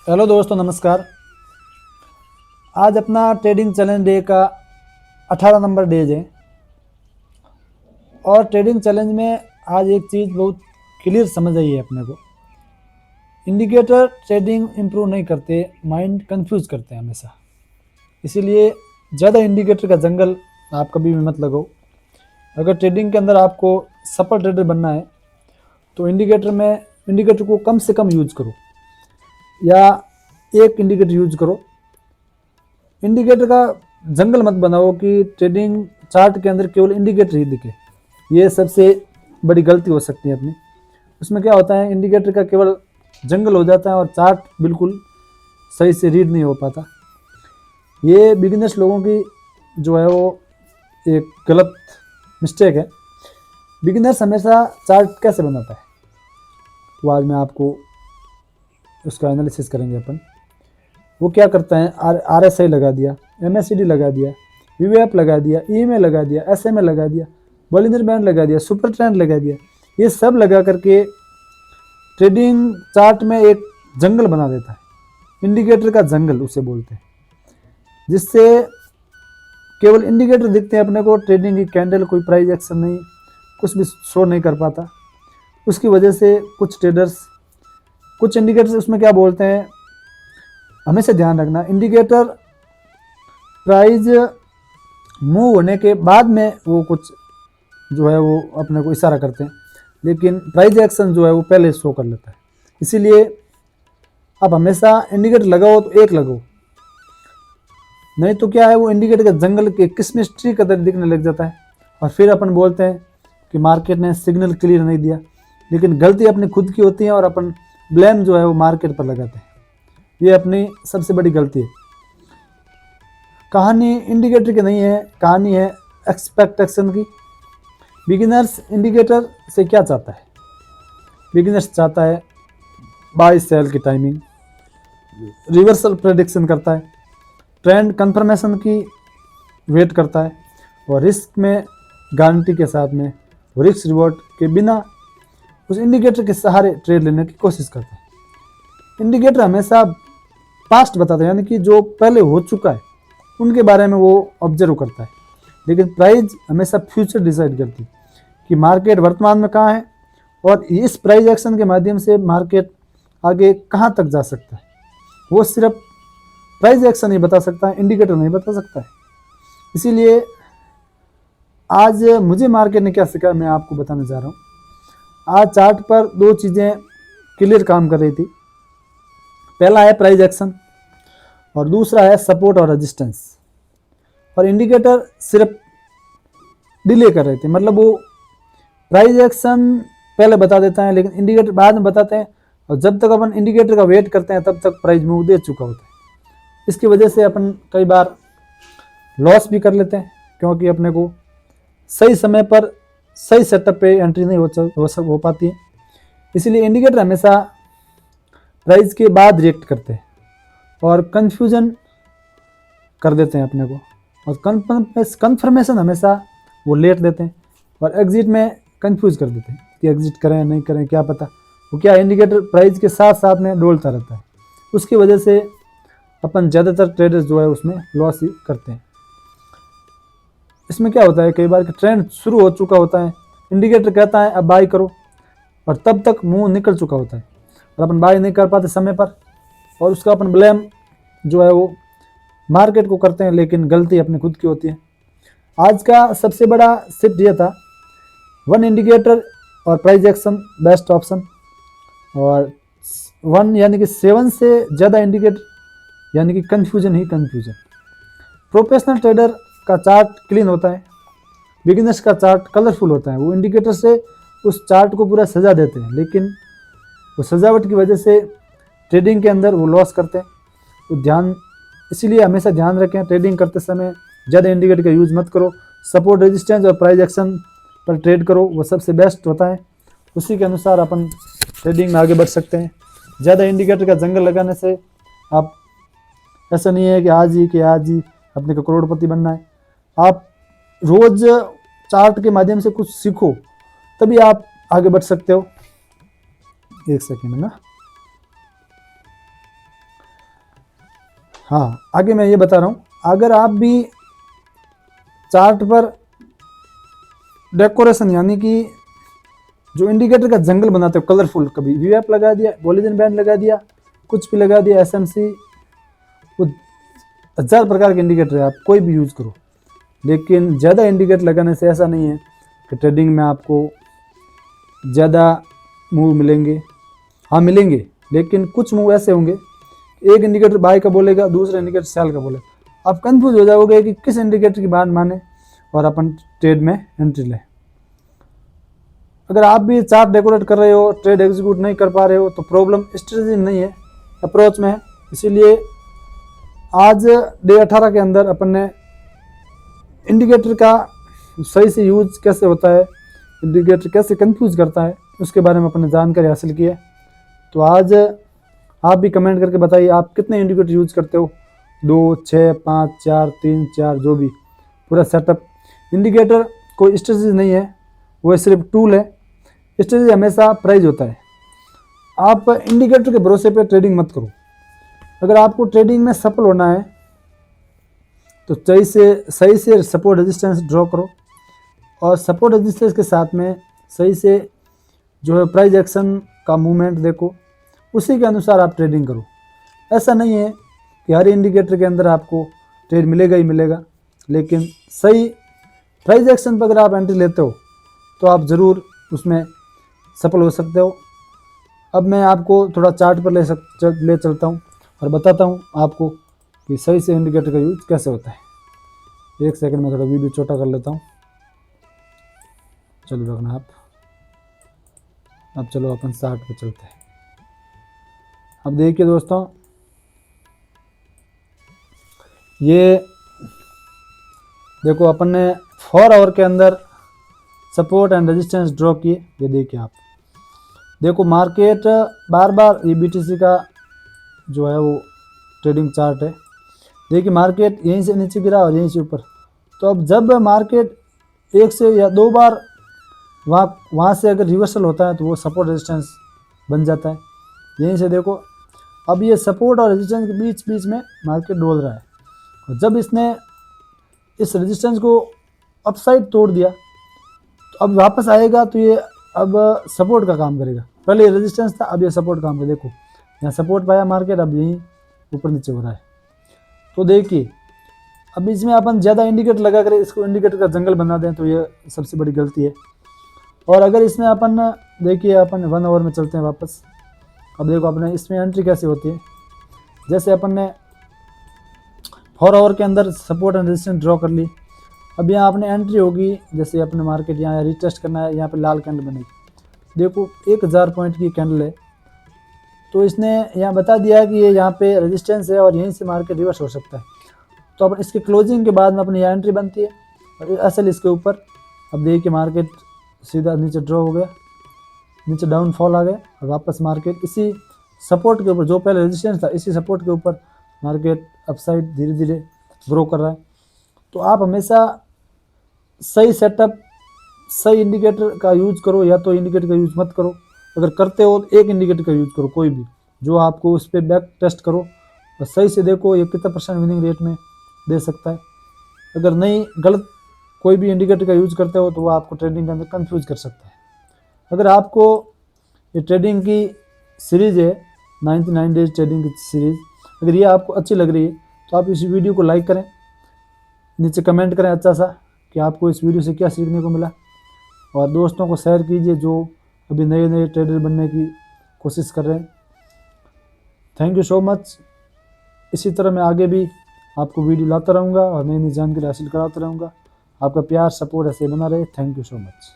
Hello दोस्तों, नमस्कार। आज अपना ट्रेडिंग चैलेंज डे का 18 नंबर डेज है और ट्रेडिंग चैलेंज में आज एक चीज़ बहुत क्लियर समझ आई है अपने को। इंडिकेटर ट्रेडिंग इम्प्रूव नहीं करते, माइंड कंफ्यूज करते हैं हमेशा। इसीलिए ज़्यादा इंडिकेटर का जंगल आप कभी भी मत लगाओ। अगर ट्रेडिंग के अंदर आपको सफल ट्रेडर बनना है तो इंडिकेटर को कम से कम यूज करो या एक इंडिकेटर यूज करो। इंडिकेटर का जंगल मत बनाओ कि ट्रेडिंग चार्ट के अंदर केवल इंडिकेटर ही दिखे। ये सबसे बड़ी गलती हो सकती है अपनी। उसमें क्या होता है, इंडिकेटर का केवल जंगल हो जाता है और चार्ट बिल्कुल सही से रीड नहीं हो पाता। ये बिगिनर्स लोगों की जो है वो एक गलत मिस्टेक है। बिगिनर्स हमेशा चार्ट कैसे बनाता है तो आज मैं आपको उसका एनालिसिस करेंगे अपन। वो क्या करता है, RSI लगा दिया, MACD लगा दिया, VWAP लगा दिया, EMA लगा दिया, SMA लगा दिया, बॉलिंजर बैंड लगा दिया, सुपर ट्रेंड लगा दिया। ये सब लगा करके ट्रेडिंग चार्ट में एक जंगल बना देता है। इंडिकेटर का जंगल उसे बोलते हैं, जिससे केवल इंडिकेटर दिखते हैं अपने को। ट्रेडिंग की कैंडल, कोई प्राइस एक्शन नहीं, कुछ भी शो नहीं कर पाता। उसकी वजह से कुछ इंडिकेटर्स उसमें क्या बोलते हैं, हमेशा ध्यान रखना। इंडिकेटर प्राइस मूव होने के बाद में वो कुछ जो है वो अपने को इशारा करते हैं, लेकिन प्राइस एक्शन जो है वो पहले शो कर लेता है। इसीलिए आप हमेशा इंडिकेटर लगाओ तो एक लगाओ, नहीं तो क्या है, वो इंडिकेटर का जंगल के किसमिस ट्री का तरह दिखने लग जाता है और फिर अपन बोलते हैं कि मार्केट ने सिग्नल क्लियर नहीं दिया। लेकिन गलती अपनी खुद की होती है और अपन ब्लेम जो है वो मार्केट पर लगाते हैं। ये अपनी सबसे बड़ी गलती है। कहानी इंडिकेटर की नहीं है, कहानी है एक्सपेक्टेशन की। बिगिनर्स इंडिकेटर से क्या चाहता है? बिगिनर्स चाहता है बाय सेल की टाइमिंग, रिवर्सल प्रेडिक्शन करता है, ट्रेंड कंफर्मेशन की वेट करता है और रिस्क में गारंटी के साथ में, रिस्क रिवॉर्ड के बिना उस इंडिकेटर के सहारे ट्रेड लेने की कोशिश करता है। इंडिकेटर हमेशा पास्ट बताता है, यानी कि जो पहले हो चुका है उनके बारे में वो ऑब्जर्व करता है। लेकिन प्राइस हमेशा फ्यूचर डिसाइड करती है कि मार्केट वर्तमान में कहाँ है और इस प्राइस एक्शन के माध्यम से मार्केट आगे कहाँ तक जा सकता है। वो सिर्फ प्राइस एक्शन ही बता सकता है, इंडिकेटर नहीं बता सकता है। इसीलिए आज मुझे मार्केट ने क्या सिखाया, मैं आपको बताने जा रहा हूँ। आज चार्ट पर दो चीज़ें क्लियर काम कर रही थी। पहला है प्राइस एक्शन और दूसरा है सपोर्ट और रेजिस्टेंस। और इंडिकेटर सिर्फ डिले कर रहे थे, मतलब वो प्राइस एक्शन पहले बता देता है लेकिन इंडिकेटर बाद में बताते हैं। और जब तक अपन इंडिकेटर का वेट करते हैं तब तक प्राइस मूव दे चुका होता है। इसकी वजह से अपन कई बार लॉस भी कर लेते हैं, क्योंकि अपने को सही समय पर सही सेटअप पे एंट्री नहीं हो पाती है। इसलिए इंडिकेटर हमेशा प्राइस के बाद रिएक्ट करते हैं और कंफ्यूजन कर देते हैं अपने को, और कंफर्मेशन हमेशा वो लेट देते हैं और एग्जिट में कंफ्यूज कर देते हैं कि एग्जिट करें नहीं करें, क्या पता। वो क्या, इंडिकेटर प्राइस के साथ साथ में डोलता रहता है। उसकी वजह से अपन ज़्यादातर ट्रेडर्स जो है उसमें लॉस ही करते हैं। इसमें क्या होता है, कई बार ट्रेंड शुरू हो चुका होता है, इंडिकेटर कहता है अब बाई करो, और तब तक मुंह निकल चुका होता है और अपन बाई नहीं कर पाते समय पर, और उसका अपन ब्लेम जो है वो मार्केट को करते हैं, लेकिन गलती अपनी खुद की होती है। आज का सबसे बड़ा शिफ्ट यह था, वन इंडिकेटर और प्राइस एक्शन बेस्ट ऑप्शन, और वन यानी कि 7 से ज़्यादा इंडिकेटर यानी कि कन्फ्यूजन ही कन्फ्यूजन। प्रोफेशनल ट्रेडर का चार्ट क्लीन होता है, बिगिनर्स का चार्ट कलरफुल होता है। वो इंडिकेटर से उस चार्ट को पूरा सजा देते हैं, लेकिन वो सजावट की वजह से ट्रेडिंग के अंदर वो लॉस करते हैं। तो इसीलिए हमेशा ध्यान रखें, ट्रेडिंग करते समय ज़्यादा इंडिकेटर का यूज़ मत करो। सपोर्ट, रेजिस्टेंस और प्राइस एक्शन पर ट्रेड करो, वो सबसे बेस्ट होता है। उसी के अनुसार अपन ट्रेडिंग में आगे बढ़ सकते हैं। ज़्यादा इंडिकेटर का जंगल लगाने से आप, ऐसा नहीं है कि आज ही अपने को करोड़पति बनना है। आप रोज़ चार्ट के माध्यम से कुछ सीखो, तभी आप आगे बढ़ सकते हो। एक सेकेंड ना, हाँ, आगे मैं ये बता रहा हूँ, अगर आप भी चार्ट पर डेकोरेशन यानी कि जो इंडिकेटर का जंगल बनाते हो कलरफुल, कभी वीएफ लगा दिया, बॉलीजन बैंड लगा दिया, कुछ भी लगा दिया, एसएमसी, कुछ 1000 प्रकार के इंडिकेटर है, आप कोई भी यूज़ करो, लेकिन ज़्यादा इंडिकेटर लगाने से ऐसा नहीं है कि ट्रेडिंग में आपको ज़्यादा मूव मिलेंगे। हाँ मिलेंगे, लेकिन कुछ मूव ऐसे होंगे, एक इंडिकेटर बाय का बोलेगा, दूसरा इंडिकेटर सेल का बोलेगा, आप कंफ्यूज हो जाओगे कि किस इंडिकेटर की बात माने और अपन ट्रेड में एंट्री लें। अगर आप भी चार्ट डेकोरेट कर रहे हो, ट्रेड एग्जीक्यूट नहीं कर पा रहे हो, तो प्रॉब्लम स्ट्रेटजी में नहीं है, अप्रोच में है। इसीलिए आज डे 18 के अंदर अपन ने इंडिकेटर का सही से यूज कैसे होता है, इंडिकेटर कैसे कंफ्यूज करता है, उसके बारे में अपन ने जानकारी हासिल की है। तो आज आप भी कमेंट करके बताइए आप कितने इंडिकेटर यूज करते हो, 2, 6, 5, 4, 3, 4, जो भी पूरा सेटअप। इंडिकेटर कोई स्ट्रेटजी नहीं है, वो सिर्फ टूल है। स्ट्रेटजी हमेशा प्राइस होता है। आप इंडिकेटर के भरोसे पे ट्रेडिंग मत करो। अगर आपको ट्रेडिंग में सफल होना है तो सही से सपोर्ट रेजिस्टेंस ड्रॉ करो, और सपोर्ट रेजिस्टेंस के साथ में सही से जो है प्राइस एक्शन का मूवमेंट देखो, उसी के अनुसार आप ट्रेडिंग करो। ऐसा नहीं है कि हर इंडिकेटर के अंदर आपको ट्रेड मिलेगा ही मिलेगा, लेकिन सही प्राइस एक्शन पर अगर आप एंट्री लेते हो तो आप ज़रूर उसमें सफल हो सकते हो। अब मैं आपको थोड़ा चार्ट पर ले चलता हूँ और बताता हूँ आपको कि सही से इंडिकेटर का यूज कैसे होता है। एक सेकंड में थोड़ा वीडियो छोटा कर लेता हूँ, चलो रखना आप। अब चलो अपन चार्ट पर चलते हैं। अब देखिए दोस्तों, ये देखो अपन ने 4 आवर के अंदर सपोर्ट एंड रेजिस्टेंस ड्रॉ किए। ये देखिए आप, देखो मार्केट बार बार, ये बीटीसी का जो है वो ट्रेडिंग चार्ट है। देखिए मार्केट यहीं से नीचे गिरा और यहीं से ऊपर। तो अब जब मार्केट 1 से या 2 बार वहाँ से अगर रिवर्सल होता है तो वो सपोर्ट रेजिस्टेंस बन जाता है। यहीं से देखो, अब ये सपोर्ट और रेजिस्टेंस के बीच बीच में मार्केट डोल रहा है, और जब इसने इस रेजिस्टेंस को अपसाइड तोड़ दिया तो अब वापस आएगा, तो ये अब सपोर्ट का काम करेगा। पहले ये रेजिस्टेंस था, अब ये सपोर्ट काम करेगा। देखो यहाँ सपोर्ट पाया मार्केट, अब यहीं ऊपर नीचे हो रहा है। तो देखिए अब इसमें अपन ज़्यादा इंडिकेटर लगा कर इसको इंडिकेटर का जंगल बना दें तो ये सबसे बड़ी गलती है। और अगर इसमें अपन देखिए, अपन 1 आवर में चलते हैं वापस। अब देखो अपने इसमें एंट्री कैसे होती है। जैसे अपन ने 4 आवर के अंदर सपोर्ट एंड रेजिस्टेंस ड्रॉ कर ली, अब यहाँ अपने एंट्री होगी। जैसे अपने मार्केट यहाँ रिटेस्ट करना है, यहाँ पे लाल कैंडल बनेगी। देखो 1000 पॉइंट की कैंडल है, तो इसने यहाँ बता दिया कि ये यहाँ पे रेजिस्टेंस है और यहीं से मार्केट रिवर्स हो सकता है। तो अपन इसके क्लोजिंग के बाद में अपनी यहाँ एंट्री बनती है और असल इसके ऊपर। अब देखिए मार्केट सीधा नीचे ड्रॉ हो गया, नीचे डाउनफॉल आ गया, और वापस मार्केट इसी सपोर्ट के ऊपर, जो पहले रेजिस्टेंस था, इसी सपोर्ट के ऊपर मार्केट अपसाइड धीरे धीरे ग्रो कर रहा है। तो आप हमेशा सही सेटअप, सही इंडिकेटर का यूज करो, या तो इंडिकेटर का यूज मत करो। अगर करते हो तो एक इंडिकेटर का यूज करो, कोई भी जो आपको उस पर बैक टेस्ट करो और सही से देखो ये कितना % विनिंग रेट में दे सकता है। अगर नहीं, गलत कोई भी इंडिकेटर का यूज करते हो तो वो आपको ट्रेडिंग के अंदर कंफ्यूज कर सकता है। अगर आपको ये ट्रेडिंग की सीरीज़ है 99 डेज ट्रेडिंग की सीरीज़, अगर ये आपको अच्छी लग रही है तो आप इस वीडियो को लाइक करें, नीचे कमेंट करें अच्छा सा कि आपको इस वीडियो से क्या सीखने को मिला, और दोस्तों को शेयर कीजिए जो अभी नए नए ट्रेडर बनने की कोशिश कर रहे हैं। Thank you so much. इसी तरह मैं आगे भी आपको वीडियो लाता रहूँगा और नई नई जानकारी हासिल कराता रहूँगा। आपका प्यार सपोर्ट ऐसे बना रहे। Thank you so much.